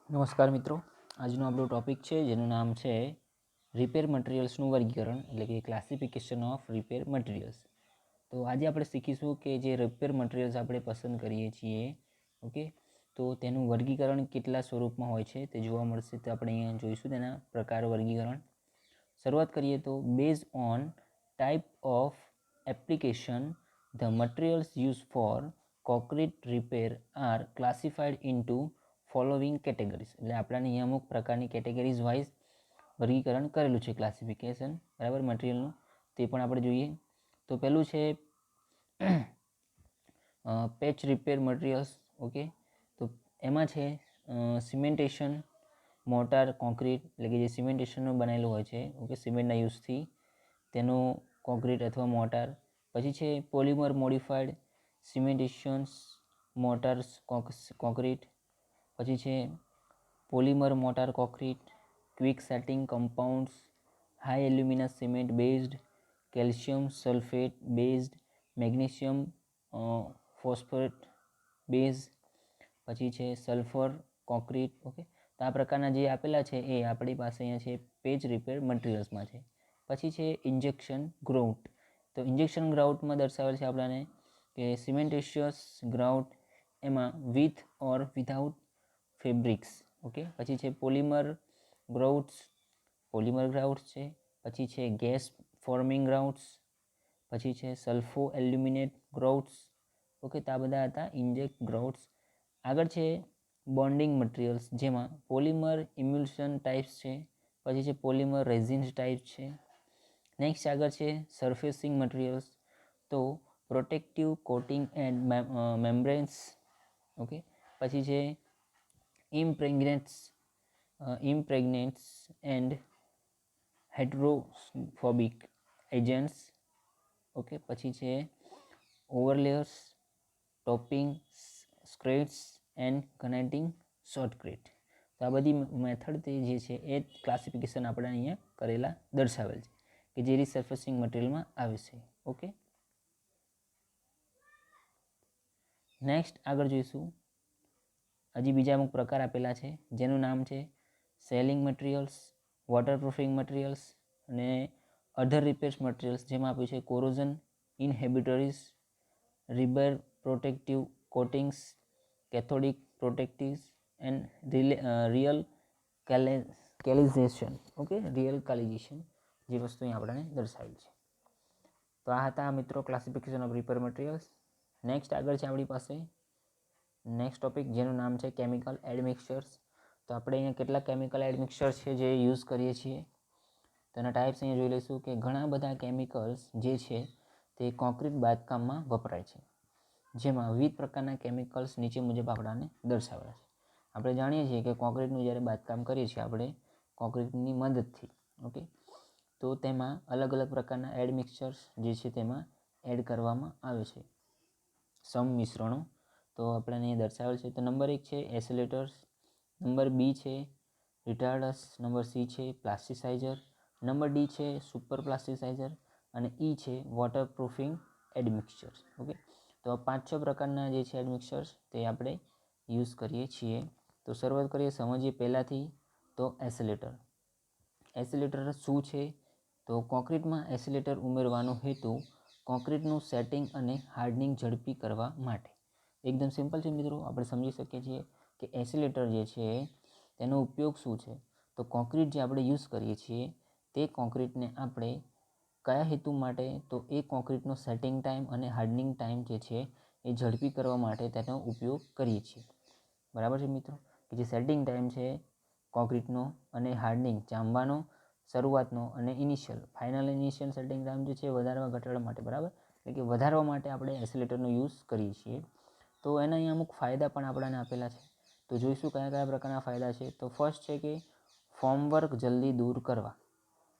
નમસ્કાર મિત્રો, આજનો આપણો ટોપિક છે જેનું નામ છે રિપેર મટીરિયલ્સનું વર્ગીકરણ એટલે કે ક્લાસિફિકેશન ઓફ રિપેર મટીરિયલ્સ. તો આજે આપણે શીખીશું કે જે રિપેર મટીરિયલ્સ આપણે પસંદ કરીએ છીએ, ઓકે, તો તેનું વર્ગીકરણ કેટલા સ્વરૂપમાં હોય છે તે જોવા મળશે. તો આપણે અહીંયા જોઈશું તેના પ્રકાર વર્ગીકરણ. શરૂઆત કરીએ તો base on type of application the materials use for concrete repair are classified into following categories. એટલે આપણાને અહીંયા અમુક પ્રકારની કેટેગરીઝ વાઇઝ વર્ગીકરણ કરેલું છે, ક્લાસિફિકેશન, બરાબર, મટીરિયલનું. તે પણ આપણે જોઈએ. તો પહેલું છે પેચ રિપેર મટીરિયલ્સ. ઓકે, તો એમાં છે સિમેન્ટેશન, મોટાર, કોન્ક્રીટ, એટલે કે જે સિમેન્ટેશનનું બનેલું હોય છે, ઓકે, સિમેન્ટના યુઝથી તેનું કોન્ક્રીટ અથવા મોટાર. પછી છે polymer modified cementations, mortars, concrete. પછી છે polymer mortar concrete, quick setting compounds, high aluminous cement based, calcium sulphate based, magnesium phosphate base. પછી છે સલ્ફર કોન્ક્રીટ. ઓકે, તો આ પ્રકારના જે આપેલા છે એ આપણી પાસે અહીંયા છે પેચ રિપેર મટીરિયલ્સમાં છે. પછી છે ઇન્જેક્શન ગ્રાઉટ. તો ઇન્જેક્શન ગ્રાઉટમાં દર્શાવેલ છે આપણાને કે સિમેન્ટેશિયસ ગ્રાઉટ, એમાં with or without fabrics. Okay, પછી છે પોલિમર ગ્રાઉટ્સ, પોલિમર ગ્રાઉટ્સ છે. પછી છે ગેસ ફોર્મિંગ ગ્રાઉટ્સ. પછી છે સલ્ફો એલ્યુમિનેટ ગ્રાઉટ્સ. ઓકે, તો આ બધા હતા ઇન્જેક્ટ ગ્રાઉટ્સ. આગળ છે બોન્ડિંગ મટીરિયલ્સ, જેમાં પોલિમર ઇમ્યુલ્શન ટાઈપ્સ છે. પછી છે પોલિમર રેઝિન્સ ટાઈપ છે. નેક્સ્ટ આગળ છે સરફેસિંગ મટીરિયલ્સ, તો પ્રોટેક્ટિવ કોટિંગ એન્ડ મેમ્બ્રેન્સ. ઓકે, પછી છે ઇમ્પ્રેગ્નેન્ટ્સ એન્ડ હાઇડ્રોફોબિક એજન્ટ્સ. ઓકે, પછી છે ઓવરલેયર્સ, ટોપિંગ, સ્ક્રેટ્સ એન્ડ કનેક્ટિંગ શોર્ટક્રેટ. તો આ બધી મેથડ તે જે છે એ ક્લાસિફિકેશન આપણે અહીંયા કરેલા દર્શાવેલ છે કે જે રિસર્ફેસિંગ મટીરિયલમાં આવે છે. ઓકે, નેક્સ્ટ આગળ જોઈશું. હજી બીજા અમુક પ્રકાર આપેલા છે જેનું નામ છે સેલિંગ મટીરિયલ્સ, વોટરપ્રૂફિંગ મટીરિયલ્સ અને અધર રિપેર્સ મટીરિયલ્સ, જેમાં આપ્યું છે corrosion inhibitors, rebar protective coatings, cathodic protectives and realkalisation. Okay, realkalisation, જે વસ્તુ અહીં આપણને દર્શાવેલ છે. તો આ હતા મિત્રો classification of repair materials. Next આગળ છે આપણી પાસે નેક્સ્ટ ટોપિક જેનું નામ છે કેમિકલ એડમિક્સચર્સ. તો આપણે અહીંયા કેટલા કેમિકલ એડમિક્સચર્સ છે જે યુઝ કરીએ છીએ, તેના ટાઈપ્સ અહીંયા જોઈ લઈશું કે ઘણા બધા કેમિકલ્સ જે છે તે કોન્ક્રીટ બાંધકામમાં વપરાય છે, જેમાં વિવિધ પ્રકારના કેમિકલ્સ નીચે મુજબ આપણાને દર્શાવેલા છે. આપણે જાણીએ છીએ કે કોન્ક્રીટનું જ્યારે બાંધકામ કરીએ છીએ આપણે કોન્ક્રીટની મદદથી, ઓકે, તો તેમાં અલગ અલગ પ્રકારના એડમિક્સચર્સ જે છે તેમાં એડ કરવામાં આવે છે, મિશ્રણો. તો આપણને અહીંયા દર્શાવેલ છે. તો નંબર 1 છે એસિલેટર્સ, નંબર B છે રિટાર્ડર્સ, નંબર C છે પ્લાસ્ટિસાઇઝર, નંબર D છે સુપર પ્લાસ્ટિસાઇઝર અને E છે વોટરપ્રૂફિંગ એડમિક્સચર્સ. ઓકે, તો 5-6 પ્રકારના જે છે એડમિક્સચર્સ તે આપણે યુઝ કરીએ છીએ. તો શરૂઆત કરીએ, સમજીએ પહેલાંથી. તો એસિલેટર. એસિલેટર શું છે? તો કોન્ક્રીટમાં એસિલેટર ઉમેરવાનો હેતુ કોન્ક્રીટનું સેટિંગ અને હાર્ડનિંગ ઝડપી કરવા માટે. એકદમ સિમ્પલ છે મિત્રો, આપણે સમજી શકીએ છીએ કે એસિલેટર જે છે તેનો ઉપયોગ શું છે. તો કોન્ક્રીટ જે આપણે યુઝ કરીએ છીએ તે કોન્ક્રીટને આપણે કયા હેતુ માટે, તો એ કોન્ક્રીટનો સેટિંગ ટાઈમ અને હાર્ડનિંગ ટાઈમ જે છે એ ઝડપી કરવા માટે તેનો ઉપયોગ કરીએ છીએ. બરાબર છે મિત્રો, કે જે સેટિંગ ટાઈમ છે કોન્ક્રીટનો અને હાર્ડનિંગ ચાંબાનો શરૂઆતનો અને ફાઇનલ ઇનિશિયલ સેટિંગ ટાઈમ જે છે વધારવા ઘટાડવા માટે, બરાબર, એટલે કે વધારવા માટે આપણે એસિલેટરનો યુઝ કરીએ છીએ. તો એના અહીંયા અમુક ફાયદા પણ આપણાને આપેલા છે. તો જોઈશું કયા કયા પ્રકારના ફાયદા છે. તો ફર્સ્ટ છે કે ફોર્મવર્ક જલ્દી દૂર કરવા,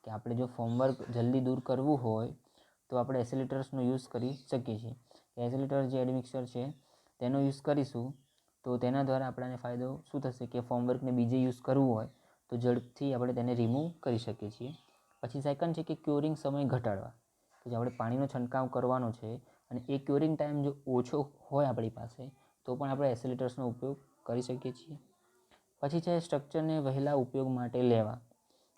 કે આપણે જો ફોર્મવર્ક જલ્દી દૂર કરવું હોય તો આપણે એસિલેટર્સનો યુઝ કરી શકીએ છીએ. એસિલેટર જે એડમિક્સચર છે તેનો યુઝ કરીશું તો તેના દ્વારા આપણને ફાયદો શું થશે કે ફોર્મવર્કને બીજે યુઝ કરવું હોય તો ઝડપથી આપણે તેને રિમૂવ કરી શકીએ છીએ. પછી સેકન્ડ છે કે ક્યોરિંગ સમય ઘટાડવા, કે જે આપણે પાણીનો છંટકાવ કરવાનો છે અને એ ક્યોરિંગ ટાઈમ જો ઓછો હોય આપણી પાસે તો પણ આપણે એસિલેટર્સનો ઉપયોગ કરી શકીએ છીએ. પછી છે સ્ટ્રક્ચરને વહેલા ઉપયોગ માટે લેવા,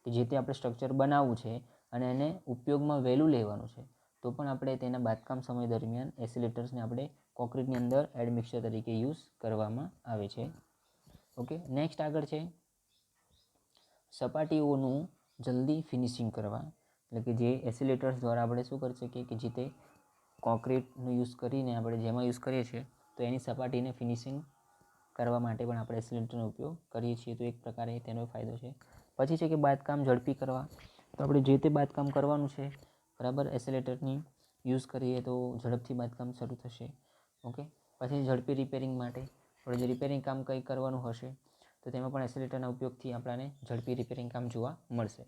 કે જે તે આપણે સ્ટ્રક્ચર બનાવવું છે અને એને ઉપયોગમાં વહેલું લેવાનું છે, તો પણ આપણે તેના બાંધકામ સમય દરમિયાન એસિલેટર્સને આપણે કોન્ક્રીટની અંદર એડમિક્સચર તરીકે યુઝ કરવામાં આવે છે. ઓકે, નેક્સ્ટ આગળ છે સપાટીઓનું જલ્દી ફિનિશિંગ કરવા, એટલે કે જે એસિલેટર્સ દ્વારા આપણે શું કરી શકીએ કે જે તે કોન્ક્રીટનો યુઝ કરીને આપણે જેમાં યુઝ કરીએ છીએ તો એની સપાટીને ફિનિશિંગ કરવા માટે પણ આપણે એસિલેટરનો ઉપયોગ કરીએ છીએ, તો એક પ્રકારે તેનો ફાયદો છે. પછી છે કે બાંધકામ ઝડપી કરવા, તો આપણે જે તે બાંધકામ કરવાનું છે બરાબર એસિલેટરની યુઝ કરીએ તો ઝડપથી બાંધકામ શરૂ થશે. ઓકે, પછી ઝડપી રિપેરિંગ માટે આપણે જે રિપેરિંગ કામ કંઈ કરવાનું હશે તો તેમાં પણ એસિલેટરના ઉપયોગથી આપણને ઝડપી રિપેરિંગ કામ જોવા મળશે.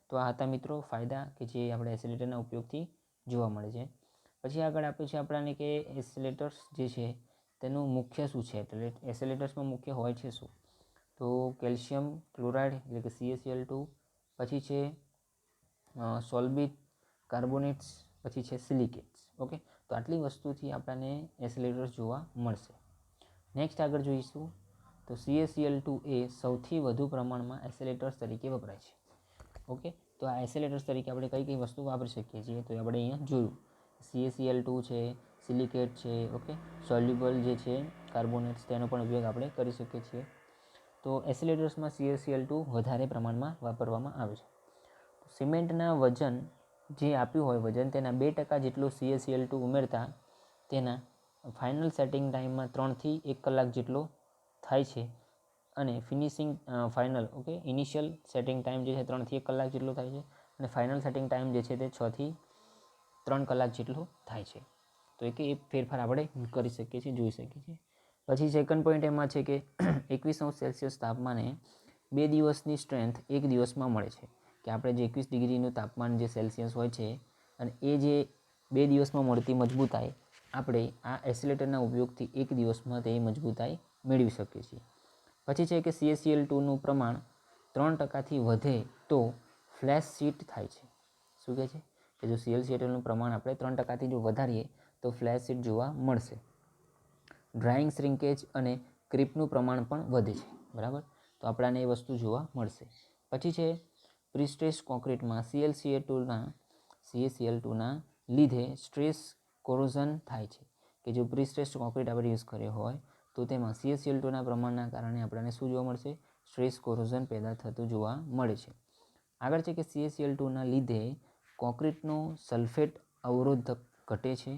તો આ હતા મિત્રો ફાયદા કે જે આપણે એસિલેટરના ઉપયોગથી જોવા મળે છે. પછી આગળ આપ્યું છે આપણને કે એસિલેટર્સ જે છે તેનું મુખ્ય શું છે, એટલે એસિલેટર્સમાં મુખ્ય હોય છે શું, તો કેલ્શિયમ ક્લોરાઇડ એટલે કે CaCl2, પછી છે સોલ્બિટ કાર્બોનેટ્સ, પછી છે સિલિકેટ્સ. ઓકે, તો આટલી વસ્તુથી આપણને એસિલેટર્સ જોવા મળશે. નેક્સ્ટ આગળ જોઈશું તો CaCl2 એ સૌથી વધુ પ્રમાણમાં એસિલેટર્સ તરીકે વપરાય છે. ઓકે, તો આ એસિલેટર્સ તરીકે આપણે કઈ કઈ વસ્તુ વાપરી શકીએ છીએ તો આપણે અહીંયા જોયું CaCl2 છે, સિલિકેટ છે, ઓકે, સોલ્યુબલ જે છે કાર્બોનેટ્સ તેનો પણ ઉપયોગ આપણે કરી શકીએ છીએ. તો એસિલેટર્સમાં CaCl2 વધારે પ્રમાણમાં વાપરવામાં આવે છે. સિમેન્ટના વજન જે આપ્યું હોય વજન તેના 2% જેટલું CaCl2 ઉમેરતા તેના ફાઇનલ સેટિંગ ટાઈમમાં 3 થી 1 કલાક જેટલો થાય છે અને finishing final okay initial setting time જે છે 3 થી 1 કલાક જેટલો થાય છે અને ફાઇનલ સેટિંગ ટાઈમ જે છે તે 6 થી 3 કલાક જેટલો થાય છે. તો એ ફેરફાર આપણે કરી શકીએ છીએ, જોઈ શકીએ છીએ. પછી સેકન્ડ પોઈન્ટ એમાં છે કે 21°C તાપમાને 2 દિવસની સ્ટ્રેન્થ 1 દિવસમાં મળે છે, કે આપણે જે 21 ડિગ્રીનું તાપમાન જે સેલ્સિયસ હોય છે અને એ જે 2 દિવસમાં મળતી મજબૂતાઈ આપણે આ એસિલેટરના ઉપયોગથી 1 દિવસમાં તે મજબૂતાઈ મેળવી શકીએ છીએ. પછી છે કે CaCl2નું પ્રમાણ 3%થી વધે તો ફ્લેશ શીટ થાય છે. શું કહે છે કે જો CaCl2નું પ્રમાણ આપણે 3%થી જો વધારીએ તો ફ્લેશ શીટ જોવા મળશે. ડ્રાઇંગ શ્રિંકેજ અને ક્રીપનું પ્રમાણ પણ વધે છે, બરાબર, તો આપણને એ વસ્તુ જોવા મળશે. પછી છે પ્રીસ્ટ્રેસ કોન્ક્રીટમાં CaCl2ના લીધે સ્ટ્રેસ કોરોઝન થાય છે, કે જો પ્રીસ્ટ્રેસ કોન્ક્રીટ આપણે યુઝ કર્યો હોય તો તેમાં CaCl2ના પ્રમાણના કારણે આપણને શું જોવા મળશે, સ્ટ્રેસ કોરોઝન પેદા થતું જોવા મળે છે. આગળ છે કે CaCl2ના લીધે કોન્ક્રીટનો સલ્ફેટ અવરોધક ઘટે છે,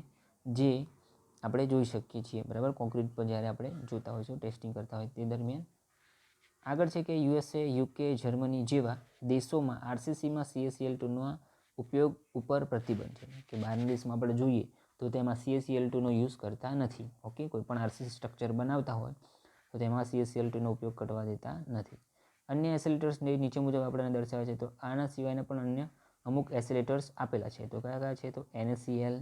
જે આપણે જોઈ શકીએ છીએ, બરાબર, કોન્ક્રીટ પર જ્યારે આપણે જોતા હોઈશું ટેસ્ટિંગ કરતા હોય તે દરમિયાન. આગળ છે કે USA, UK, જર્મની જેવા દેશોમાં RCCમાં CaCl2નો ઉપયોગ ઉપર પ્રતિબંધ છે, કે બહારના દેશમાં આપણે જોઈએ તો તેમાં CaCl2નો યુઝ કરતા નથી. ઓકે, કોઈ પણ RCC સ્ટ્રક્ચર બનાવતા હોય તો તેમાં CaCl2નો ઉપયોગ કરવા દેતા નથી. અન્ય એસિલેટર્સને નીચે મુજબ આપણને દર્શાવે છે, તો આના સિવાયના પણ અન્ય અમુક એસિલેટર્સ આપેલા છે, તો કયા કયા છે, તો NaCl,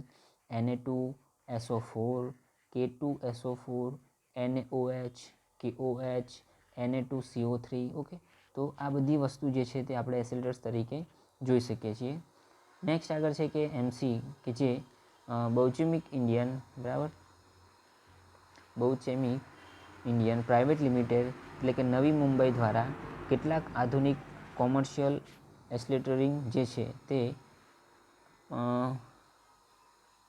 Na2SO4, K2SO4, NaOH, KOH, Na2CO3. Okay, તો આ બધી વસ્તુ જે છે તે આપણે એસિલેટર્સ તરીકે જોઈ શકીએ છીએ. નેક્સ્ટ આગળ છે કે MC, કે જે બૌચેમિક ઇન્ડિયન, બરાબર, બૌચેમિક ઇન્ડિયન પ્રાઇવેટ લિમિટેડ એટલે કે નવી મુંબઈ દ્વારા કેટલાક આધુનિક કોમર્શિયલ એસિલેટરિંગ જે છે તે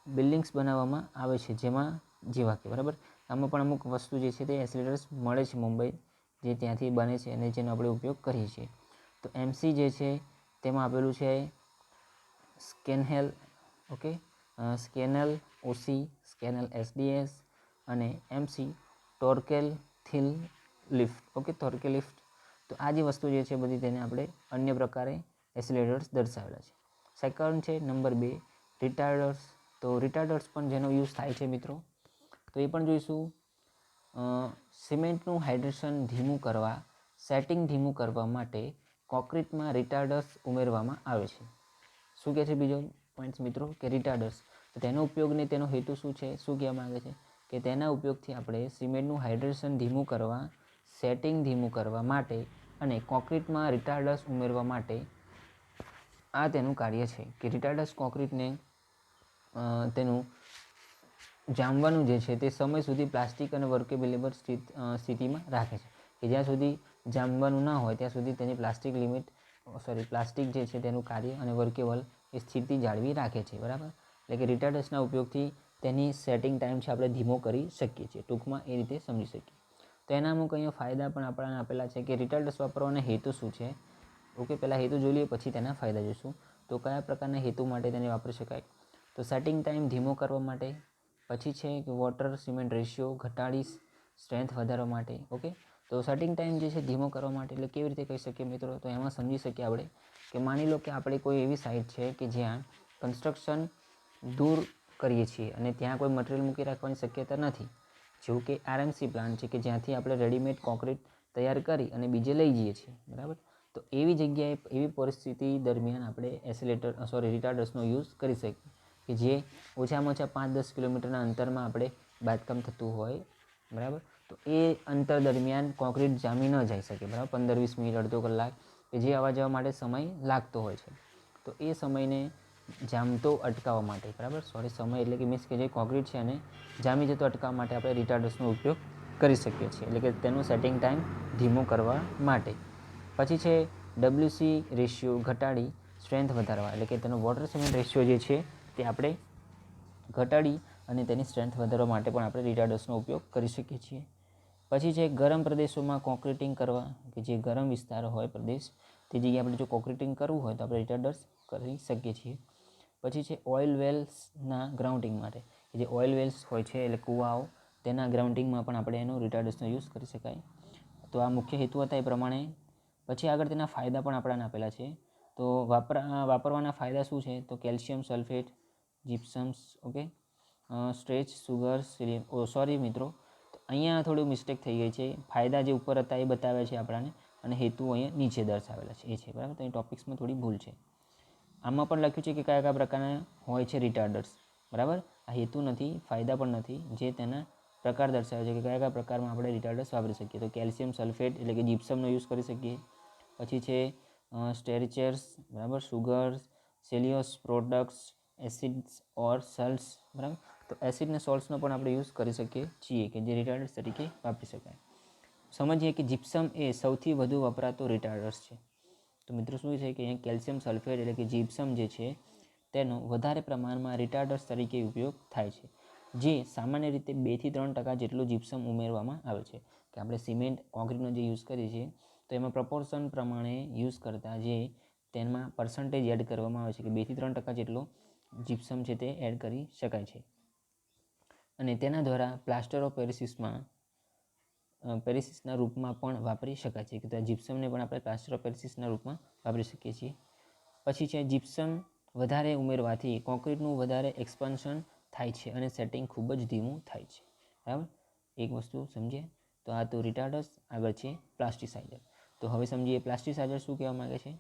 બિલ્ડિંગ્સ બનાવવામાં આવે છે, જેમાં જેવા કે, બરાબર, આમાં પણ અમુક વસ્તુ જે છે તે એસિલેટર્સ મળે છે મુંબઈ, જે ત્યાંથી બને છે અને જેનો આપણે ઉપયોગ કરીએ છીએ. તો MC જે છે તેમાં આપેલું છે સ્કેનહેલ, ઓકે, સ્કેનલ OC, સ્કેનલ SDS અને MC ટોર્કેલ થિલ લિફ્ટ. ઓકે, ટોર્કેલ લિફ્ટ. તો આ જે વસ્તુ જે છે બધી તેને આપણે અન્ય પ્રકારે એસિલેટર્સ દર્શાવેલા છે. સેકન્ડ છે નંબર 2 રિટાર્ડર્સ. તો રિટાર્ડર્સ પણ જેનો યુઝ થાય છે મિત્રો, તો એ પણ જોઈશું. સિમેન્ટનું હાઇડ્રેશન ધીમું કરવા, સેટિંગ ધીમું કરવા માટે કોન્ક્રીટમાં રિટાર્ડર્સ ઉમેરવામાં આવે છે. શું કહે છે બીજો પોઈન્ટ મિત્રો, કે રિટાર્ડર્સ, તો તેનો ઉપયોગ ને તેનો હેતુ શું છે, શું કહેવા માંગે છે કે તેના ઉપયોગથી આપણે સિમેન્ટનું હાઇડ્રેશન ધીમું કરવા, સેટિંગ ધીમું કરવા માટે અને કોન્ક્રીટમાં રિટાર્ડર્સ ઉમેરવા માટે આ તેનું કાર્ય છે, કે રિટાર્ડર્સ કોન્ક્રીટને તેનું જામવાનું જે છે તે સમય સુધી પ્લાસ્ટિક અને વર્કેબેલેબલ સ્થિતિમાં રાખે છે, કે જ્યાં સુધી જામવાનું ના હોય ત્યાં સુધી તેની પ્લાસ્ટિક જે છે તેનું કાર્ય અને વર્કેબલ એ સ્થિતિ જાળવી રાખે છે, બરાબર. એટલે કે રિટાર્ડર્સના ઉપયોગથી તેની સેટિંગ ટાઈમ છે આપણે ધીમો કરી શકીએ છીએ. ટૂંકમાં એ રીતે સમજી શકીએ. તો એના અમુક અહીંયા ફાયદા પણ આપણને આપેલા છે કે રિટાર્ડર્સ વાપરવાનો હેતુ શું છે. ઓકે, પહેલાં હેતુ જોઈ લઈએ, પછી તેના ફાયદા જોઈશું. તો કયા પ્રકારના હેતુ માટે તેને વાપરી શકાય? તો સેટિંગ ટાઈમ ધીમો કરવા માટે, પછી છે કે વોટર સિમેન્ટ રેશિયો ઘટાડી સ્ટ્રેન્થ વધારવા માટે. ઓકે, તો સેટિંગ ટાઈમ જે છે ધીમો કરવા માટે એટલે કેવી રીતે કહી શકીએ મિત્રો? તો એમાં સમજી શકીએ આપણે કે માની લો કે આપણે કોઈ એવી સાઇટ છે કે જ્યાં કન્સ્ટ્રક્શન દૂર કરીએ છીએ અને ત્યાં કોઈ મટીરિયલ મૂકી રાખવાની શક્યતા નથી, જેવું કે આરએમસી પ્લાન્ટ છે કે જ્યાંથી આપણે રેડીમેડ કોન્ક્રીટ તૈયાર કરી અને બીજે લઈ જઈએ છીએ, બરાબર. તો એવી જગ્યાએ, એવી પરિસ્થિતિ દરમિયાન આપણે રિટાર્ડર્સનો યુઝ કરી શકીએ કે જે ઓછામાં ઓછા 5-10 કિલોમીટરના અંતરમાં આપણે બાંધકામ થતું હોય, બરાબર. તો એ અંતર દરમિયાન કોન્ક્રીટ જામી ન જઈ શકે, બરાબર. 15-20 મિનિટ, અડધો કલાક કે જે આવવા જવા માટે સમય લાગતો હોય છે. તો એ સમયને જામતો અટકાવવા માટે, બરાબર, સમય એટલે કે મીન્સ કે જે કોન્ક્રીટ છે અને જામી જતો અટકાવવા માટે આપણે રિટાર્ડર્સનો ઉપયોગ કરી શકીએ છીએ, એટલે કે તેનું સેટિંગ ટાઈમ ધીમો કરવા માટે. પછી છે ડબ્લ્યુસી રેશિયો ઘટાડી સ્ટ્રેન્થ વધારવા, એટલે કે તેનો વોટર સિમેન્ટ રેશિયો જે છે તે આપણે ઘટાડી અને તેની સ્ટ્રેન્થ વધારવા માટે પણ આપણે રિટાર્ડર્સનો ઉપયોગ કરી શકીએ છીએ. પછી છે ગરમ પ્રદેશોમાં કોન્ક્રીટિંગ કરવા, કે જે ગરમ વિસ્તાર હોય પ્રદેશ, તે જગ્યાએ આપણે જો કોન્ક્રીટિંગ કરવું હોય તો આપણે રિટાર્ડર્સ કરી શકીએ છીએ. પછી છે ઓઇલ વેલ્સના ગ્રાઉન્ડિંગ માટે, કે જે ઓઇલ વેલ્સ હોય છે એટલે કૂવાઓ, તેના ગ્રાઉન્ડિંગમાં પણ આપણે એનો રિટાર્ડર્સનો યુઝ કરી શકાય. તો આ મુખ્ય હેતુ હતા એ પ્રમાણે. પછી આગળ તેના ફાયદા પણ આપણને આપેલા છે. તો વાપરવાના ફાયદા શું છે? તો કેલ્શિયમ સલ્ફેટ, જીપ્સમ્સ, ઓકે, સ્ટ્રેચ સુગર્સ, મિત્રો, તો અહીંયા થોડું મિસ્ટેક થઈ ગઈ છે. ફાયદા જે ઉપર હતા એ બતાવે છે આપણને અને હેતુ અહીંયા નીચે દર્શાવેલા છે, એ છે, બરાબર. તો એ ટોપિક્સમાં થોડી ભૂલ છે. આમાં પણ લખ્યું છે કે કયા કયા પ્રકારના હોય છે રિટાર્ડર્સ, બરાબર. આ હેતુ નથી, ફાયદા પણ નથી, જે તેના પ્રકાર દર્શાવે છે કે કયા કયા પ્રકારમાં આપણે રિટાર્ડર્સ વાપરી શકીએ. તો કેલ્શિયમ સલ્ફેટ એટલે કે જીપ્સમનો યુઝ કરી શકીએ. પછી છે સ્ટેરચર્સ, બરાબર, સુગર્સ, સેલ્યુલોઝ પ્રોડક્ટ્સ, એસિડ્સ ઓર સલ્ટ્સ, બરાબર. તો એસિડ અને સોલ્ટ્સનો પણ આપણે યુઝ કરી શકીએ છીએ કે જે રિટાર્ડર્સ તરીકે વાપરી શકાય. સમજીએ કે જીપ્સમ એ સૌથી વધુ વપરાતો રિટાર્ડર્સ છે. તો મિત્રો શું છે કે અહીંયા કેલ્શિયમ સલ્ફેટ એટલે કે જીપ્સમ જે છે તેનો વધારે પ્રમાણમાં રિટાર્ડર્સ તરીકે ઉપયોગ થાય છે, જે સામાન્ય રીતે 2-3% જેટલું જીપ્સમ ઉમેરવામાં આવે છે. કે આપણે સિમેન્ટ કોન્ક્રીટનો જે યુઝ કરીએ છીએ તો એમાં પ્રપોર્શન પ્રમાણે યુઝ કરતાં જે તેમાં પર્સન્ટેજ એડ કરવામાં આવે છે કે 2-3% જેટલો જીપ્સમ છે તે એડ કરી શકાય છે. અને તેના દ્વારા પ્લાસ્ટર ઓફ પેરિસના રૂપમાં પણ વાપરી શકાય છે, કે તો જીપ્સમને પણ આપણે પ્લાસ્ટર ઓફ પેરિસના રૂપમાં વાપરી શકીએ છીએ. પછી છે જીપ્સમ વધારે ઉમેરવાથી કોન્ક્રીટનું વધારે એક્સપાન્શન થાય છે અને સેટિંગ ખૂબ જ ધીમું થાય છે, બરાબર. એક વસ્તુ સમજીએ. તો આ તો રિટાર્ડર્સ. આગળ છે પ્લાસ્ટિસાઇઝર. તો હવે સમજીએ પ્લાસ્ટિસાઇઝર શું કહેવા માગે છે.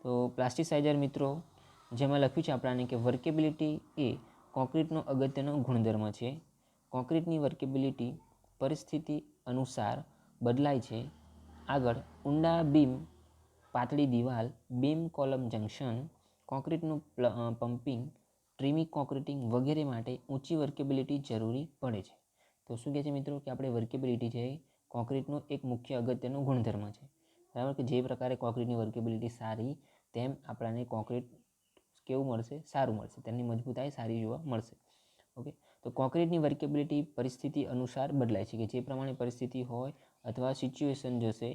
તો પ્લાસ્ટિસાઇઝર મિત્રો, જેમાં લખ્યું છે આપણાને કે વર્કેબિલિટી એ કોન્ક્રીટનો અગત્યનો ગુણધર્મ છે. કોન્ક્રીટની વર્કેબિલિટી પરિસ્થિતિ અનુસાર બદલાય છે. આગળ ઊંડા બીમ, પાતળી દિવાલ, બીમ કોલમ જંકશન, કોન્ક્રીટનું પમ્પિંગ, ટ્રીમી કોન્ક્રીટિંગ વગેરે માટે ઊંચી વર્કેબિલિટી જરૂરી પડે છે. તો શું કહે છે મિત્રો કે આપણે વર્કેબિલિટી છે કોન્ક્રીટનો એક મુખ્ય અગત્યનો ગુણધર્મ છે, બરાબર. કે જે પ્રકારે કોન્ક્રીટની વર્કેબિલિટી સારી, તેમ આપણને કોન્ક્રીટ કેવું મળશે? સારું મળશે. તેની મજબૂતાઈ સારી જોવા મળશે. ઓકે, તો કોન્ક્રીટની વર્કેબિલિટી પરિસ્થિતિ અનુસાર બદલાય છે, કે જે પ્રમાણે પરિસ્થિતિ હોય અથવા સિચ્યુએશન જશે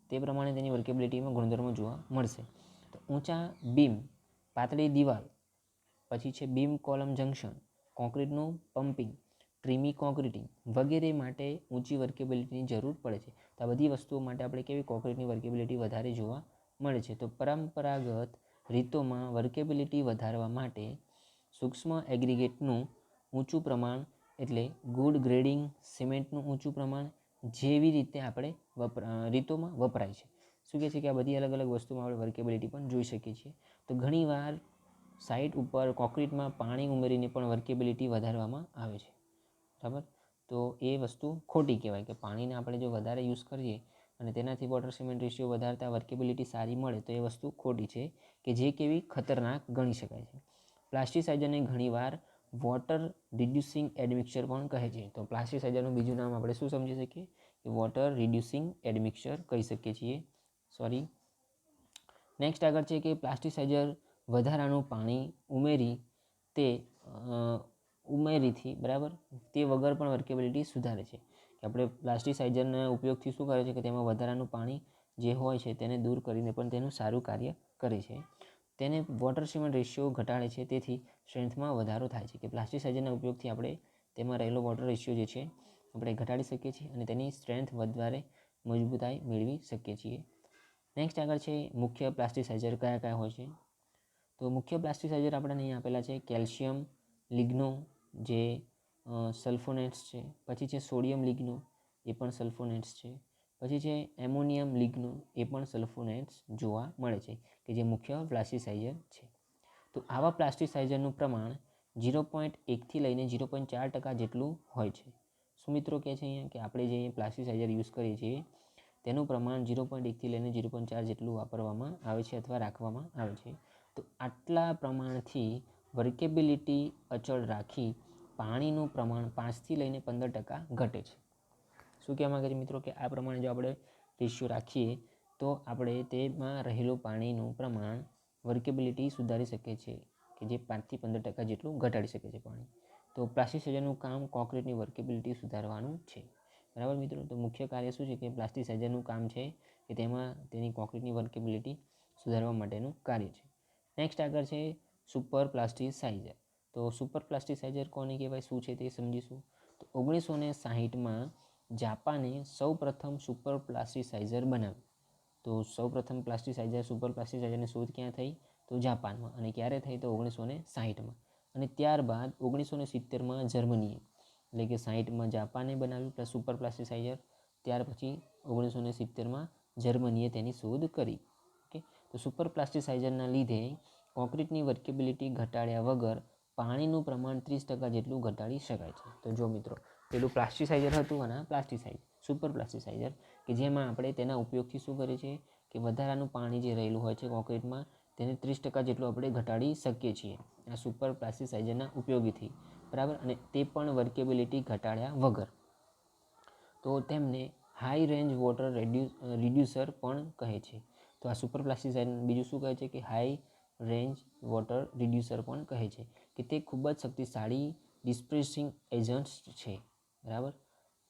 તે પ્રમાણે તેની વર્કેબિલિટીમાં ગુણધર્મો જોવા મળશે. તો ઊંચા બીમ, પાતળી દિવાલ, પછી છે બીમ કોલમ જંકશન, કોન્ક્રીટનું પમ્પિંગ, ટ્રીમી કોન્ક્રીટિંગ વગેરે માટે ઊંચી વર્કેબિલિટીની જરૂર પડે છે. તો આ બધી વસ્તુઓ માટે આપણે કેવી કોન્ક્રીટની વર્કેબિલિટી વધારે જોવા મળે છે. તો પરંપરાગત રીતોમાં વર્કેબિલિટી વધારવા માટે સૂક્ષ્મ એગ્રીગેટનું ઊંચું પ્રમાણ એટલે ગુડ ગ્રેડિંગ, સિમેન્ટનું ઊંચું પ્રમાણ જેવી રીતે આપણે રીતોમાં વપરાય છે. શું કહે છે કે આ બધી અલગ અલગ વસ્તુમાં આપણે વર્કેબિલિટી પણ જોઈ શકીએ છીએ. તો ઘણીવાર સાઇટ ઉપર કોન્ક્રીટમાં પાણી ઉમેરીને પણ વર્કેબિલિટી વધારવામાં આવે છે, બરાબર. તો એ વસ્તુ ખોટી કહેવાય કે પાણીને આપણે જો વધારે યુઝ કરીએ અને તેનાથી વોટર સિમેન્ટ રેશિયો વધારતા વર્કેબિલિટી સારી મળે તો એ વસ્તુ ખોટી છે, કે જે કેવી ખતરનાક ગણી શકાય છે. પ્લાસ્ટિસાઇઝરને ઘણીવાર વોટર રિડ્યુસિંગ એડમિક્સર પણ કહે છે. તો પ્લાસ્ટિસાઇઝરનું બીજું નામ આપણે શું સમજી શકીએ કે કે વોટર રિડ્યુસિંગ એડમિક્સર કહી શકીએ છીએ. સોરી. નેક્સ્ટ આગળ છે કે પ્લાસ્ટિસાઇઝર વધારાનું પાણી ઉમેરીથી બરાબર તે વગર પણ વર્કેબિલિટી સુધારે છે. કે આપણે પ્લાસ્ટિસાઇઝરના ઉપયોગથી શું કરે છે કે તેમાં વધારાનું પાણી જે હોય છે તેને દૂર કરીને પણ તેનું સારું કાર્ય કરે છે. તેને વોટર સિમેન્ટ રેશિયો ઘટાડે છે, તેથી સ્ટ્રેન્થમાં વધારો થાય છે. કે પ્લાસ્ટિસાઇઝરના ઉપયોગથી આપણે તેમાં રહેલો વોટર રેશિયો જે છે આપણે ઘટાડી શકીએ છીએ અને તેની સ્ટ્રેન્થ વધારે મજબૂતાઈ મેળવી શકીએ છીએ. નેક્સ્ટ આગળ છે મુખ્ય પ્લાસ્ટિસાઇઝર કયા કયા હોય છે. તો મુખ્ય પ્લાસ્ટિસાઇઝર આપણને અહીં આપેલા છે કેલ્શિયમ લિગ્નો જે સલ્ફોનેટ્સ છે, પછી છે સોડિયમ લિગ્નો એ પણ સલ્ફોનેટ્સ છે, પછી છે એમોનિયમ લિગ્નો એ પણ સલ્ફોનેટ્સ જોવા મળે છે કે જે મુખ્ય પ્લાસ્ટિસાઇઝર છે. તો આવા પ્લાસ્ટિસાઇઝરનું પ્રમાણ 0.1થી લઈને 0.4% જેટલું હોય છે. શું મિત્રો કહે છે અહીંયા કે આપણે જે પ્લાસ્ટિસાઇઝર યુઝ કરીએ છીએ તેનું પ્રમાણ 0.1થી લઈને 0.4 જેટલું વાપરવામાં આવે છે અથવા રાખવામાં આવે છે. તો આટલા પ્રમાણથી વર્કેબિલિટી અચળ રાખી પાણીનું પ્રમાણ 5થી લઈને 15% ઘટે છે. શું કહેવા માગે છે મિત્રો કે આ પ્રમાણે જો આપણે રેશિયો રાખીએ તો આપણે તેમાં રહેલું પાણીનું પ્રમાણ વર્કેબિલિટી સુધારી શકે છે કે જે 5થી 15% જેટલું ઘટાડી શકે છે પાણી. તો પ્લાસ્ટિસાઇઝરનું કામ કોન્ક્રીટની વર્કેબિલિટી સુધારવાનું છે. બરાબર મિત્રો. તો મુખ્ય કાર્ય શું છે કે પ્લાસ્ટિસાઇઝરનું કામ છે કે તેમાં તેની કોન્ક્રીટની વર્કેબિલિટી સુધારવા માટેનું કાર્ય છે. નેક્સ્ટ આગળ છે સુપર પ્લાસ્ટિસાઇઝર. તો સુપર પ્લાસ્ટિસાઇઝર કોને કહેવાય, શું છે તે સમજીશું. તો 1960માં જાપાને સૌપ્રથમ સુપર પ્લાસ્ટિસાઇઝર બનાવ્યું. તો સૌપ્રથમ સુપર પ્લાસ્ટિસાઇઝરની શોધ ક્યાં થઈ, તો જાપાનમાં. અને ક્યારે થઈ, તો 1960માં. અને ત્યારબાદ 1970માં જર્મનીએ, એટલે કે 60માં જાપાને બનાવ્યું પ્લસ સુપર પ્લાસ્ટિસાઇઝર, ત્યાર પછી 1970માં જર્મનીએ તેની શોધ કરી. ઓકે. તો સુપર પ્લાસ્ટિસાઇઝરના લીધે કોન્ક્રીટની વર્કેબિલિટી ઘટાડ્યા વગર પાણીનું પ્રમાણ 30% જેટલું ઘટાડી શકાય છે. તો જો મિત્રો પેલું પ્લાસ્ટિસાઇઝર હતું અને સુપર પ્લાસ્ટિસાઇઝર કે જેમાં આપણે તેના ઉપયોગથી શું કરીએ છીએ કે વધારાનું પાણી જે રહેલું હોય છે કોન્ક્રીટમાં તેને 30% જેટલું આપણે ઘટાડી શકીએ છીએ આ સુપર પ્લાસ્ટિસાઇઝરના ઉપયોગીથી. બરાબર. અને તે પણ વર્કેબિલિટી ઘટાડ્યા વગર. તો તેમને હાઈ રેન્જ વોટર રિડ્યુસર પણ કહે છે. તો આ સુપર પ્લાસ્ટિસાઇઝર બીજું શું કહે છે કે હાઈ રેન્જ વોટર રિડ્યુસર પણ કહે છે કે તે ખૂબ જ શક્તિશાળી ડિસ્પ્રેસિંગ એજન્ટ્સ છે. બરાબર.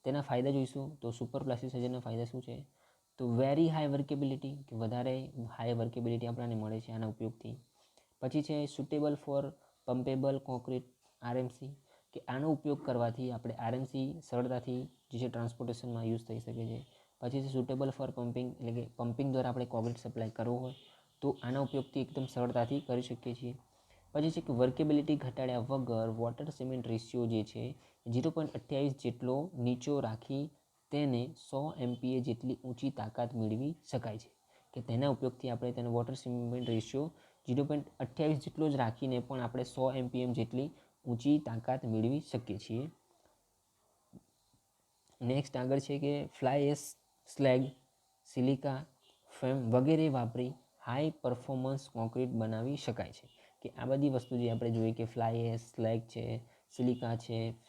તેના ફાયદા જોઈશું. તો સુપર પ્લાસ્ટિસાઇઝરના ફાયદા શું છે, તો વેરી હાઈ વર્કેબિલિટી, કે વધારે હાઈ વર્કેબિલિટી આપણને મળે છે આના ઉપયોગથી. પછી છે સુટેબલ ફોર પમ્પેબલ કોન્ક્રીટ આરએમસી, કે આનો ઉપયોગ કરવાથી આપણે આરએમસી સરળતાથી જે છે ટ્રાન્સપોર્ટેશનમાં યુઝ થઈ શકે છે. પછી છે સુટેબલ ફોર પમ્પિંગ, એટલે કે પમ્પિંગ દ્વારા આપણે કોન્ક્રીટ સપ્લાય કરવો હોય તો આના ઉપયોગથી એકદમ સરળતાથી કરી શકીએ છીએ. પછી છે કે વર્કેબિલિટી ઘટાડ્યા વગર વોટર સિમેન્ટ રેશિયો જે છે 0.28 જેટલો નીચો રાખી તેને 100 MPa જેટલી ઊંચી તાકાત મેળવી શકાય છે. કે તેના ઉપયોગથી આપણે તેનો વોટર સિમેન્ટ રેશિયો 0.28 જેટલો જ રાખીને પણ આપણે 100 MPa જેટલી ઊંચી તાકાત મેળવી શકીએ છીએ. નેક્સ્ટ આગળ છે કે fly ash slag, silica fume વગેરે વાપરી હાઈ પરફોર્મન્સ કોન્ક્રીટ બનાવી શકાય છે. કે આ બધી વસ્તુ જે આપણે જોઈએ કે ફ્લાય એશ, સ્લેગ છે,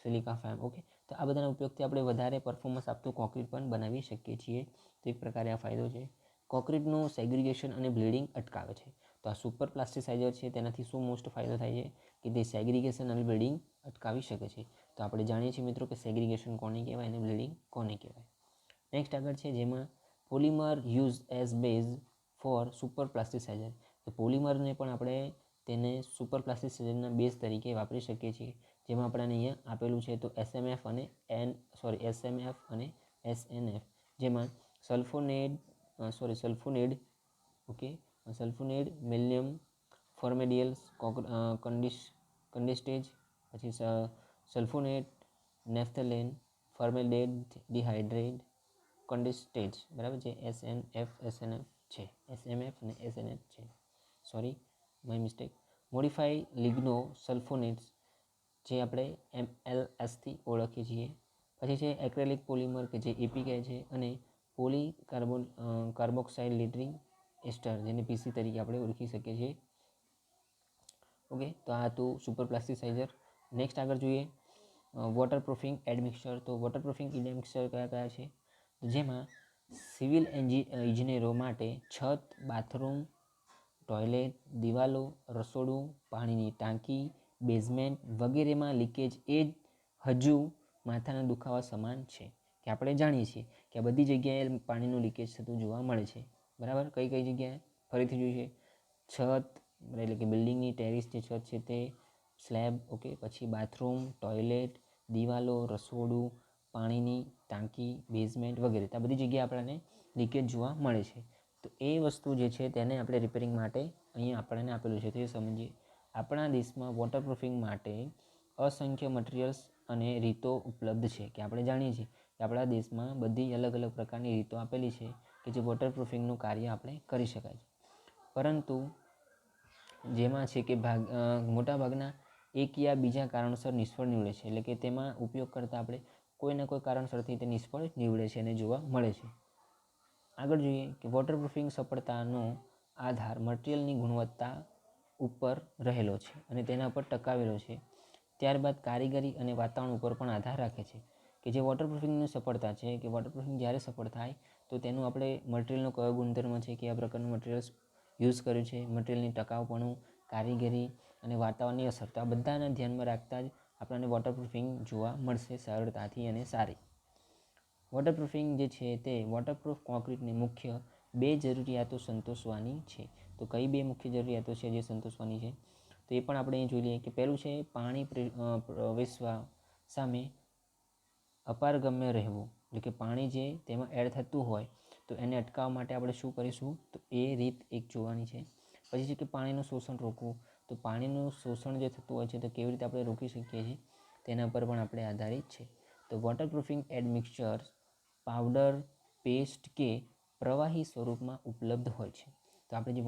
સિલિકા ફેમ, ઓકે. તો આ બધાના ઉપયોગથી આપણે વધારે પરફોર્મન્સ આપતું કોન્ક્રીટ પણ બનાવી શકીએ છીએ. તો એક પ્રકારે આ ફાયદો છે. કોન્ક્રીટનું સેગ્રીગેશન અને બ્લીડિંગ અટકાવે છે. તો આ સુપર પ્લાસ્ટિસાઇઝર છે તેનાથી શું મોસ્ટ ફાયદો થાય છે કે તે સેગ્રીગેશન અને બ્લીડિંગ અટકાવી શકે છે. તો આપણે જાણીએ છીએ મિત્રો કે સેગ્રીગેશન કોને કહેવાય અને બ્લીડિંગ કોને કહેવાય. નેક્સ્ટ આગળ છે જેમાં polymer use as base for superplasticiser. તો પોલિમરને પણ આપણે તેને સુપર પ્લાસ્ટિસાઇઝરના બેઝ તરીકે વાપરી શકીએ છીએ. જેમાં આપણને અહીંયા આપેલું છે તો SMF અને SNF, જેમાં સલ્ફોનેડ, ઓકે, સલ્ફોનેડ, મેલિયમ ફોર્મેડિયલ્સ, કંડિસ્ટેજ, પછી સલ્ફોનેટ, નેફ્થલેન, ફોર્મેલ્ડેડ ડિહાઇડ્રેટ, કંડિસ્ટેજ, બરાબર છે. SMF અને SNF છે. Sorry, my mistake. મોડિફાઈ લિગ્નો સલ્ફોનેટ્સ જે આપણે MLS થી ઓળખીએ છીએ. પછી છે એક્રેલિક પોલિમર કે જે AP કહે છે, અને કાર્બોક્સાઇલ લીટરિંગ એસ્ટર જેને PC તરીકે આપણે ઓળખી શકીએ છીએ. ઓકે. તો આ હતું સુપર પ્લાસ્ટિસાઇઝર. નેક્સ્ટ આગળ જોઈએ વોટરપ્રૂફિંગ એડમિક્સર. તો વોટરપ્રૂફિંગ એડમિક્સર કયા કયા છે, તો જેમાં સિવિલ ઇજનેરો માટે છત, બાથરૂમ, ટોયલેટ, દિવાલો, રસોડું, પાણીની ટાંકી, બેઝમેન્ટ વગેરેમાં લીકેજ એ હજુ માથાના દુખાવા સમાન છે. કે આપણે જાણીએ છીએ કે આ બધી જગ્યાએ પાણીનું લીકેજ થતું જોવા મળે છે. બરાબર, કઈ કઈ જગ્યાએ ફરીથી જોઈએ, છત એટલે કે બિલ્ડિંગની ટેરેસ જે છત છે તે, સ્લેબ, ઓકે, પછી બાથરૂમ, ટોયલેટ, દિવાલો, રસોડું, પાણીની ટાંકી, બેઝમેન્ટ વગેરે આ બધી જગ્યાએ આપણને લીકેજ જોવા મળે છે. તો એ વસ્તુ જે છે તેને આપણે રિપેરિંગ માટે અહીંયા આપણને આપેલું છે તે સમજીએ. આપણા દેશમાં વોટરપ્રૂફિંગ માટે અસંખ્ય મટીરિયલ્સ અને રીતો ઉપલબ્ધ છે. કે આપણે જાણીએ છીએ કે આપણા દેશમાં બધી અલગ અલગ પ્રકારની રીતો આપેલી છે કે જે વોટરપ્રૂફિંગનું કાર્ય આપણે કરી શકાય છે. પરંતુ જેમાં છે કે મોટાભાગના એક યા બીજા કારણસર નિષ્ફળ નીવડે છે. એટલે કે તેમાં ઉપયોગ કરતાં આપણે કોઈને કોઈ કારણસરથી તે નિષ્ફળ નીવડે છે અને જોવા મળે છે. આગળ જોઈએ કે વોટરપ્રૂફિંગ સફળતાનો આધાર મટીરિયલની ગુણવત્તા ઉપર રહેલો છે અને તેના પર ટકાવેલો છે. ત્યારબાદ કારીગરી અને વાતાવરણ ઉપર પણ આધાર રાખે છે. કે જે વોટરપ્રૂફિંગની સફળતા છે કે વોટરપ્રૂફિંગ જ્યારે સફળ થાય તો તેનું આપણે મટીરિયલનો કયો ગુણધર્મ છે, કે આ પ્રકારનું મટીરિયલ્સ યુઝ કર્યું છે, મટીરિયલની ટકાઉપણું, કારીગરી અને વાતાવરણની અસર, તો આ બધાને ધ્યાનમાં રાખતા જ આપણને વોટરપ્રૂફિંગ જોવા મળશે સરળતાથી અને સારી. વોટરપ્રૂફિંગ જે છે તે વોટરપ્રૂફ કોન્ક્રીટની મુખ્ય બે જરૂરિયાતો સંતોષવાની છે. તો કઈ બે મુખ્ય જરૂરિયાતો છે જે સંતોષવાની છે તો એ પણ આપણે અહીં જોઈ લઈએ. કે પહેલું છે પાણી પ્રવેશવા સામે અપારગમ્ય રહેવું. એટલે કે પાણી જે તેમાં એડ થતું હોય તો એને અટકાવવા માટે આપણે શું કરીશું, તો એ રીત એક જોવાની છે. પછી છે કે પાણીનું શોષણ રોકવું. તો પાણીનું શોષણ જે થતું હોય છે તો કેવી રીતે આપણે રોકી શકીએ છીએ તેના પર પણ આપણે આધારિત છે. તો વોટરપ્રૂફિંગ એડમિક્સચર્સ પાવડર, પેસ્ટ કે પ્રવાહી સ્વરૂપમાં ઉપલબ્ધ હોય છે. તો આપણે જે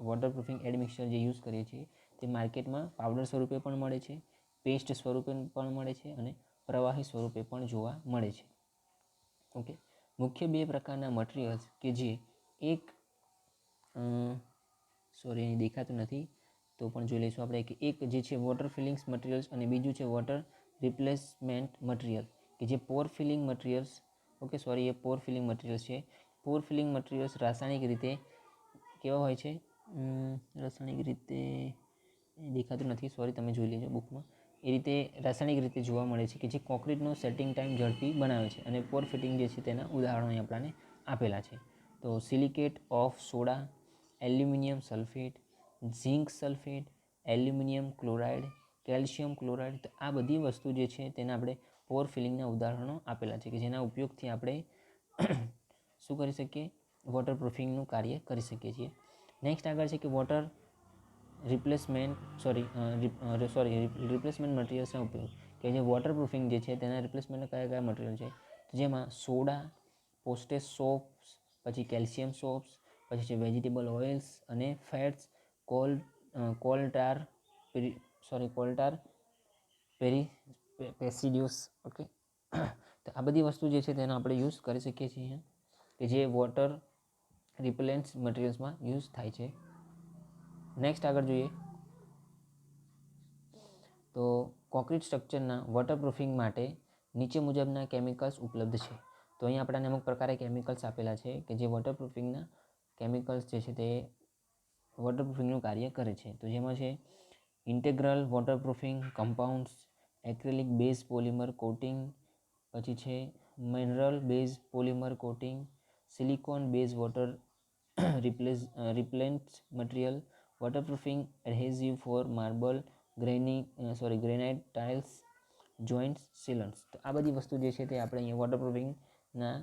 વોટરપ્રૂફિંગ એડમિક્સચર જે યુઝ કરીએ છીએ તે માર્કેટમાં પાવડર સ્વરૂપે પણ મળે છે, પેસ્ટ સ્વરૂપે પણ મળે છે અને પ્રવાહી સ્વરૂપે પણ જોવા મળે છે. ઓકે, મુખ્ય બે પ્રકારના મટીરિયલ્સ કે જે અહીં દેખાતું નથી તો પણ જોઈ લઈશું આપણે. કે એક જે છે વોટર ફિલિંગ્સ મટીરિયલ્સ અને બીજું છે વોટર રિપ્લેસમેન્ટ મટીરિયલ કે જે પોર ફિલિંગ મટીરિયલ્સ, એ પોર ફિલિંગ મટીરિયલ્સ છે. પોર ફિલિંગ મટીરિયલ્સ રાસાયણિક રીતે કેવા હોય છે, રાસાયણિક રીતે દેખાતું નથી, તમે જોઈ લેજો બુકમાં. એ રીતે રાસાયણિક રીતે જોવા મળે છે કે જે કોન્ક્રીટનો સેટિંગ ટાઈમ ઝડપી બનાવે છે. અને પોર ફિટિંગ જે છે તેના ઉદાહરણો અહીં આપણને આપેલા છે. તો silicate of soda, aluminium sulphate, zinc sulphate, aluminium chloride, calcium chloride, તો આ બધી વસ્તુ જે છે તેના આપણે પોર ફિલિંગના ઉદાહરણો આપેલા છે કે જેના ઉપયોગથી આપણે શું કરી શકીએ, વોટરપ્રૂફિંગનું કાર્ય કરી શકીએ છીએ. નેક્સ્ટ આગળ છે કે રિપ્લેસમેન્ટ મટીરિયલ્સનો ઉપયોગ. કે જે વોટરપ્રૂફિંગ જે છે તેના રિપ્લેસમેન્ટના કયા કયા મટીરિયલ છે, જેમાં સોડા, પોસ્ટેજ સોપ્સ, પછી કેલ્શિયમ સોપ્સ, પછી છે વેજીટેબલ ઓઇલ્સ અને ફેટ્સ, કોલટાર પેસિડ્યુસ. ઓકે, તો આ બધી વસ્તુ જે છે તેનો આપણે યુઝ કરી શકીએ છીએ કે જે વોટર રિપેલેન્ટ્સ મટીરિયલ્સમાં યુઝ થાય છે. નેક્સ્ટ આગળ જોઈએ તો કોન્ક્રીટ સ્ટ્રક્ચરના વોટરપ્રૂફિંગ માટે નીચે મુજબના કેમિકલ્સ ઉપલબ્ધ છે. તો અહીં આપણને અમુક પ્રકારે કેમિકલ્સ આપેલા છે કે જે વોટરપ્રૂફિંગના કેમિકલ્સ જે છે તે વોટરપ્રૂફિંગનું કાર્ય કરે છે. તો જેમાં છે integral waterproofing compounds, acrylic base polymer coating, પછી છે mineral base polymer coating, silicone base water repellent material, waterproofing adhesive for marble, granite tiles, joints, sealants. તો આ બધી વસ્તુ જે છે તે આપણે અહીંયા વોટરપ્રૂફિંગના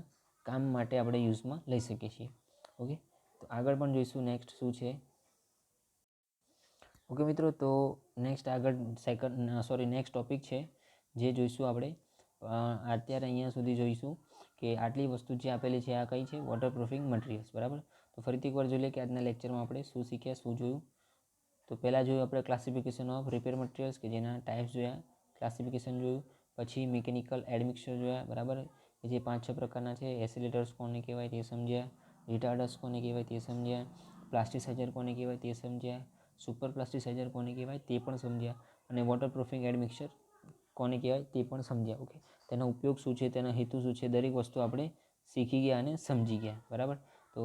કામ માટે આપણે યુઝમાં લઈ શકીએ છીએ. ઓકે, તો આગળ પણ જોઈશું નેક્સ્ટ શું છે. ઓકે મિત્રો, તો નેક્સ્ટ ટોપિક છે જે જોઈશું આપણે અત્યારે અહીંયા સુધી જોઈશું કે આટલી વસ્તુ જે આપેલી છે આ કઈ છે, વોટરપ્રૂફિંગ મટીરિયલ્સ. બરાબર, તો ફરીથી એકવાર જોઈ લઈએ કે આજના લેક્ચરમાં આપણે શું શીખ્યા, શું જોયું. તો પહેલાં જોયું આપણે ક્લાસિફિકેશન ઓફ રિપેર મટીરિયલ્સ કે જેના ટાઈપ્સ જોયા, ક્લાસિફિકેશન જોયું. પછી મિકેનિકલ એડમિક્સચર જોયા. બરાબર, કે જે 5-6 પ્રકારના છે. એસિલેટર્સ કોને કહેવાય તે સમજ્યા, રિટાર્ડર્સ કોને કહેવાય તે સમજ્યા, પ્લાસ્ટિસાઇઝર કોને કહેવાય તે સમજ્યા, સુપર પ્લાસ્ટિસાઇઝર કોને કહેવાય તે પણ સમજ્યા, અને વોટરપ્રૂફિંગ એડમિક્સચર કોને કહેવાય તે પણ સમજ્યા. ઓકે, તેનો ઉપયોગ શું છે, તેનો હેતુ શું છે, દરેક વસ્તુ આપણે શીખી ગયા અને સમજી ગયા. બરાબર, તો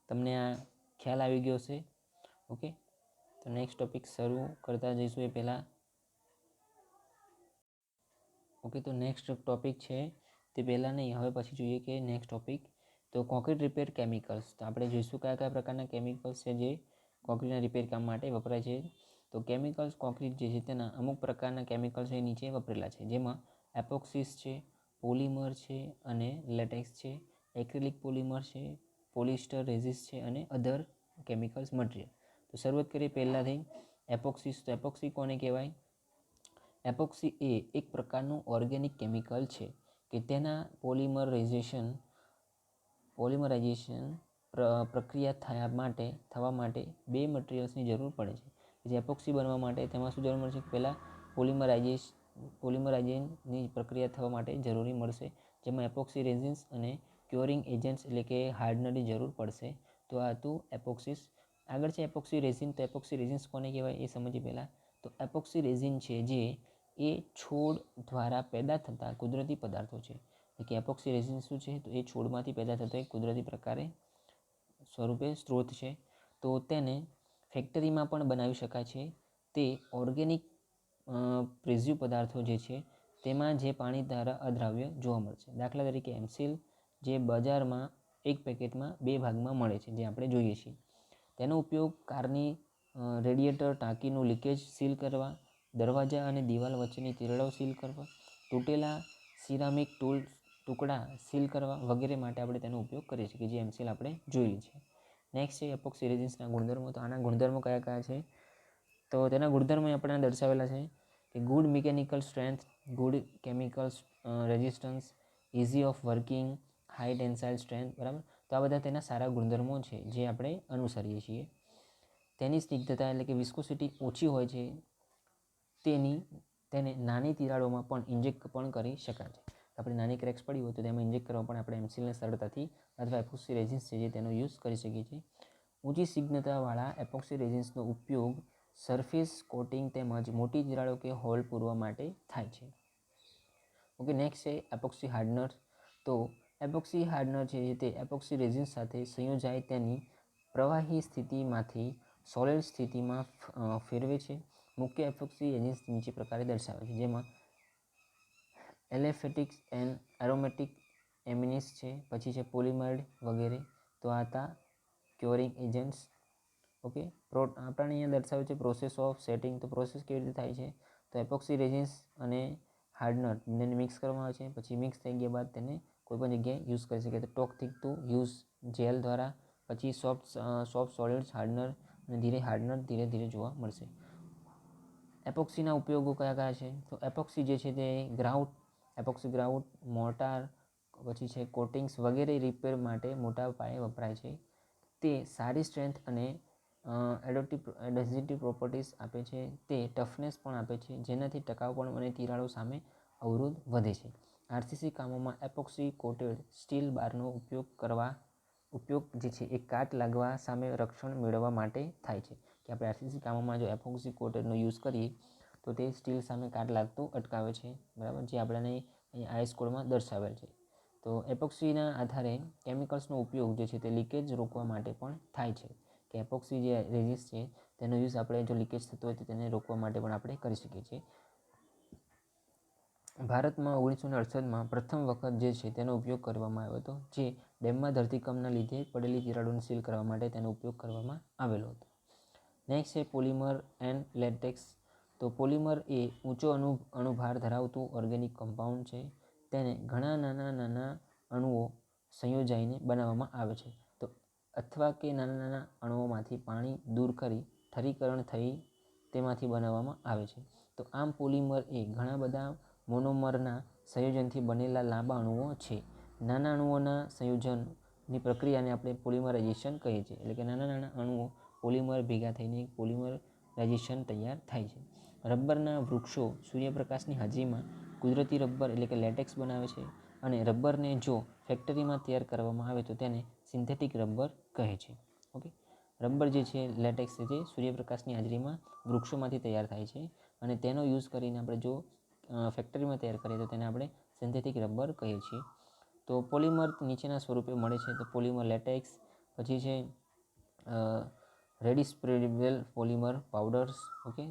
તમને આ ખ્યાલ આવી ગયો હશે. ઓકે, તો નેક્સ્ટ ટોપિક શરૂ કરતા જઈશું એ પહેલાં. ઓકે, તો નેક્સ્ટ ટોપિક છે તે પહેલાં નહીં, હવે પછી જોઈએ કે નેક્સ્ટ ટોપિક તો કોન્ક્રીટ રિપેર કેમિકલ્સ. તો આપણે જોઈશું કયા કયા પ્રકારના કેમિકલ્સ છે જે કોન્ક્રીટના રિપેર કામ માટે વપરાય છે. તો કેમિકલ્સ કોન્ક્રીટ જે છે તેના અમુક પ્રકારના કેમિકલ્સ એ નીચે વપરાયેલા છે, જેમાં એપોક્સિસ છે, પોલિમર છે અને લેટેક્સ છે, એક્રિલિક પોલિમર છે, પોલિસ્ટર રેઝિસ્ટ છે અને અધર કેમિકલ્સ મટીરિયલ. તો શરૂઆત કરીએ પહેલાંથી એપોક્સિસ. તો એપોક્સી કોને કહેવાય? એપોક્સી એ એક પ્રકારનું ઓર્ગેનિક કેમિકલ છે કે તેના પોલિમરાઇઝેશન પ્રક્રિયા થવા માટે બે મટીરિયલ્સની જરૂર પડે છે. જે એપોક્સી બનવા માટે તેમાં શું જરૂર મળશે? પહેલાં પોલિમરાઇઝેશનની પ્રક્રિયા થવા માટે જરૂરી મળશે, જેમાં એપોક્સી રેઝિન્સ અને ક્યોરિંગ એજન્ટ્સ એટલે કે હાર્ડનરની જરૂર પડશે. તો આ હતું એપોક્સિસ. આગળ છે એપોક્સી રેઝિન. તો એપોક્સી રેઝિન્સ કોને કહેવાય એ સમજીએ પહેલાં. તો એપોક્સી રેઝિન છે જે એ છોડ દ્વારા પેદા થતા કુદરતી પદાર્થો છે. કે એપોક્સી રેઝિન શું છે? તો એ છોડમાંથી પેદા થતો એક કુદરતી પ્રકારે સ્વરૂપે સ્ત્રોત છે. તો તેને ફેક્ટરીમાં પણ બનાવી શકાય છે. તે ઓર્ગેનિક પ્રિઝ્યુ પદાર્થો જે છે તેમાં જે પાણી દ્વારા અદ્રાવ્ય જોવા મળશે. દાખલા તરીકે એમસીલ, જે બજારમાં એક પેકેટમાં 2 ભાગમાં મળે છે, જે આપણે જોઈએ છીએ. તેનો ઉપયોગ કારની રેડિએટર ટાંકીનું લીકેજ સીલ કરવા, દરવાજા અને દિવાલ વચ્ચેની તિરાડો સીલ કરવા, તૂટેલા સિરામિક ટુકડા સીલ કરવા વગેરે માટે આપણે તેનો ઉપયોગ કરીએ છીએ, કે જે એમસીલ આપણે જોયેલી છે. નેક્સ્ટ છે એપોક્સી રેઝિન્સના ગુણધર્મો. તો આના ગુણધર્મો કયા કયા છે? તો તેના ગુણધર્મો આપણને દર્શાવેલા છે કે good mechanical strength, good chemical resistance, easy of working, high tensile strength. બરાબર, તો આ બધા તેના સારા ગુણધર્મો છે જે આપણે અનુસરીએ છીએ. તેની સ્નિગ્ધતા એટલે કે વિસ્કોસિટી ઓછી હોય છે. તેને નાની તિરાડોમાં પણ ઇન્જેક્ટ પણ કરી શકાય છે. આપણે નાની ક્રેક્સ પડી હોય તો તેમાં ઇન્જેક્ટ કરવા પણ આપણે એમસીલને સરળતાથી અથવા એપોક્સી રેઝિન્સ છે જે તેનો યુઝ કરી શકીએ છીએ. ઊંચી સ્નિગ્ધતાવાળા એપોક્સી રેઝિન્સનો ઉપયોગ સરફેસ કોટિંગ તેમજ મોટી તિરાડો કે હોલ પૂરવા માટે થાય છે. ઓકે, નેક્સ્ટ છે એપોક્સી હાર્ડનર. તો એપોક્સી હાર્ડનર છે તે એપોક્સી રેઝિન્સ સાથે સંયોજાય તેની પ્રવાહી સ્થિતિમાંથી સોલિડ સ્થિતિમાં ફેરવે છે. મુખ્ય એપોક્સી એજન્ટ્સ નીચે પ્રકારે દર્શાવે છે, જેમાં એલેફેટિક્સ એન્ડ એરોમેટિક એમિનિસ છે, પછી છે પોલિમર્ડ વગેરે. તો આ હતા ક્યોરિંગ એજન્ટ્સ. ઓકે, આપણને અહીંયા દર્શાવે છે પ્રોસેસ ઓફ સેટિંગ. તો પ્રોસેસ કેવી રીતે થાય છે? તો એપોક્સી રેઝિન્સ અને હાર્ડનર બંનેને મિક્સ કરવામાં આવે છે. પછી મિક્સ થઈ ગયા બાદ તેને કોઈપણ જગ્યાએ યુઝ કરી શકાય. તો ટોક થીક ટુ યુઝ જેલ દ્વારા, પછી સોફ્ટ સોલિડ્સ હાર્ડનર, અને હાર્ડનર ધીરે ધીરે જોવા મળશે. એપોક્સીના ઉપયોગો કયા કયા છે? તો એપોક્સી જે છે તે એપોક્સી ગ્રાઉટ, મોર્ટાર, પછી છે કોટિંગ્સ વગેરે રિપેર માટે મોટા પાયે વપરાય છે. તે સારી સ્ટ્રેન્થ અને એડહેઝિવ પ્રોપર્ટીઝ આપે છે. તે ટફનેસ પણ આપે છે, જેનાથી ટકાઉપણું અને તિરાડો સામે અવરોધ વધે છે. આરસીસી કામોમાં એપોક્સી કોટેડ સ્ટીલ બારનો ઉપયોગ જે છે એ કાટ લાગવા સામે રક્ષણ મેળવવા માટે થાય છે. કે આપણે આરસીસી કામોમાં જો એપોક્સી કોટેડનો યુઝ કરીએ તો તે સ્ટીલ સામે કાટ લાગતું અટકાવે છે. બરાબર, જે આપણને અહીં આઈએસ કોડમાં દર્શાવેલ છે. તો એપોક્સીના આધારે કેમિકલ્સનો ઉપયોગ જે છે તે લીકેજ રોકવા માટે પણ થાય છે. કે એપોક્સી જે રેઝિન્સ છે તેનો યુઝ આપણે જો લીકેજ થતો હોય તો તેને રોકવા માટે પણ આપણે કરી શકીએ છીએ. ભારતમાં 1968માં પ્રથમ વખત જે છે તેનો ઉપયોગ કરવામાં આવ્યો હતો, જે ડેમમાં ધરતીકંપના લીધે પડેલી તિરાડોને સીલ કરવા માટે તેનો ઉપયોગ કરવામાં આવેલો હતો. નેક્સ્ટ છે પોલિમર એન્ડ લેટેક્સ. તો પોલિમર એ ઊંચો અણુભાર ધરાવતું ઓર્ગેનિક કમ્પાઉન્ડ છે. તેને ઘણા નાના અણુઓ સંયોજાઈને બનાવવામાં આવે છે. તો અથવા કે નાના અણુઓમાંથી પાણી દૂર કરી ઠરીકરણ થઈ તેમાંથી બનાવવામાં આવે છે. તો આમ પોલિમર એ ઘણા બધા મોનોમરના સંયોજનથી બનેલા લાંબા અણુઓ છે. નાના અણુઓના સંયોજનની પ્રક્રિયાને આપણે પોલિમરાઇઝેશન કહીએ છીએ. એટલે કે નાના અણુઓ પોલિમર ભેગા થઈને પોલિમરાઇઝેશન તૈયાર થાય છે. રબરના વૃક્ષો સૂર્યપ્રકાશની હાજરીમાં કુદરતી રબર એટલે કે લેટેક્સ બનાવે છે, અને રબરને જો ફેક્ટરીમાં તૈયાર કરવામાં આવે તો તેને સિન્થેટિક રબર કહે છે. ઓકે, રબર જે છે લેટેક્સ છે જે સૂર્યપ્રકાશની હાજરીમાં વૃક્ષોમાંથી તૈયાર થાય છે, અને તેનો યુઝ કરીને આપણે જો ફેક્ટરીમાં તૈયાર કરીએ તો તેને આપણે સિન્થેટિક રબર કહીએ છીએ. તો પોલિમર નીચેના સ્વરૂપે મળે છે. તો પોલિમર લેટેક્સ, પછી છે ready સ્પ્રેડેબલ polymer powders. Okay,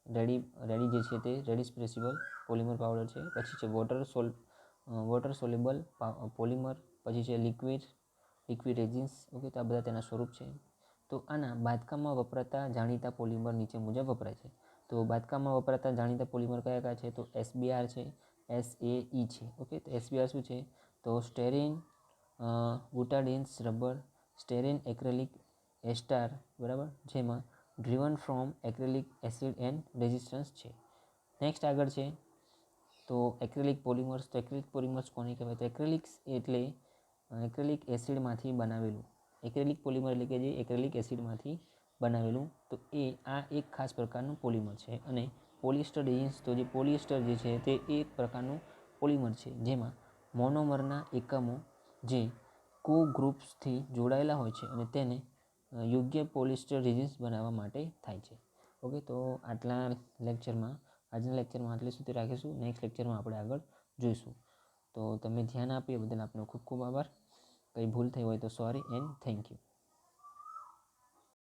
ready જે છે તે રેડી સ્પ્રેસિબલ પોલિમર પાવડર છે. પછી છે વોટર સોલેબલ પોલિમર, પછી છે લિક્વિડ રેઝિન્સ. ઓકે, તો આ બધા તેના સ્વરૂપ છે. તો આના બાંધકામમાં વપરાતા જાણીતા પોલિમર નીચે મુજબ વપરાય છે. તો બાંધકામમાં વપરાતા જાણીતા પોલિમર કયા કયા છે? તો SBR છે, SAE છે. ઓકે, તો SBR શું છે? તો સ્ટેરીન બુટાડિન્સ રબર, સ્ટેરીન એક્રેલિક એસ્ટાર, બરાબર, જેમાં driven from acrylic acid and resistance છે. નેક્સ્ટ આગળ છે તો એક્રેલિક પોલિમર્સ. તો એક્રેલિક પોલિમર્સ કોને કહેવાય? તો એક્રેલિક્સ એટલે એક્રેલિક એસિડમાંથી બનાવેલું. એક્રેલિક પોલિમર એટલે કે જે એક્રેલિક એસિડમાંથી બનાવેલું. તો આ એક ખાસ પ્રકારનું પોલિમર છે. અને પોલિસ્ટર રેઝિન્સ, તો જે પોલિસ્ટર જે છે તે એક પ્રકારનું પોલિમર છે જેમાં મોનોમરના એકમો જે કો ગ્રુપ્સથી જોડાયેલા હોય છે અને તેને યોગ્ય પોલિસ્ટર રેઝિન્સ બનાવવા માટે થાય છે. ઓકે, તો આજના લેક્ચરમાં આટલે સુધી રાખીશું. નેક્સ્ટ લેક્ચરમાં આપણે આગળ જોઈશું. તો તમે ધ્યાન આપ્યું બદલ આપનો ખૂબ ખૂબ આભાર. કંઈ ભૂલ થઈ હોય તો સોરી એન્ડ થેન્ક યુ.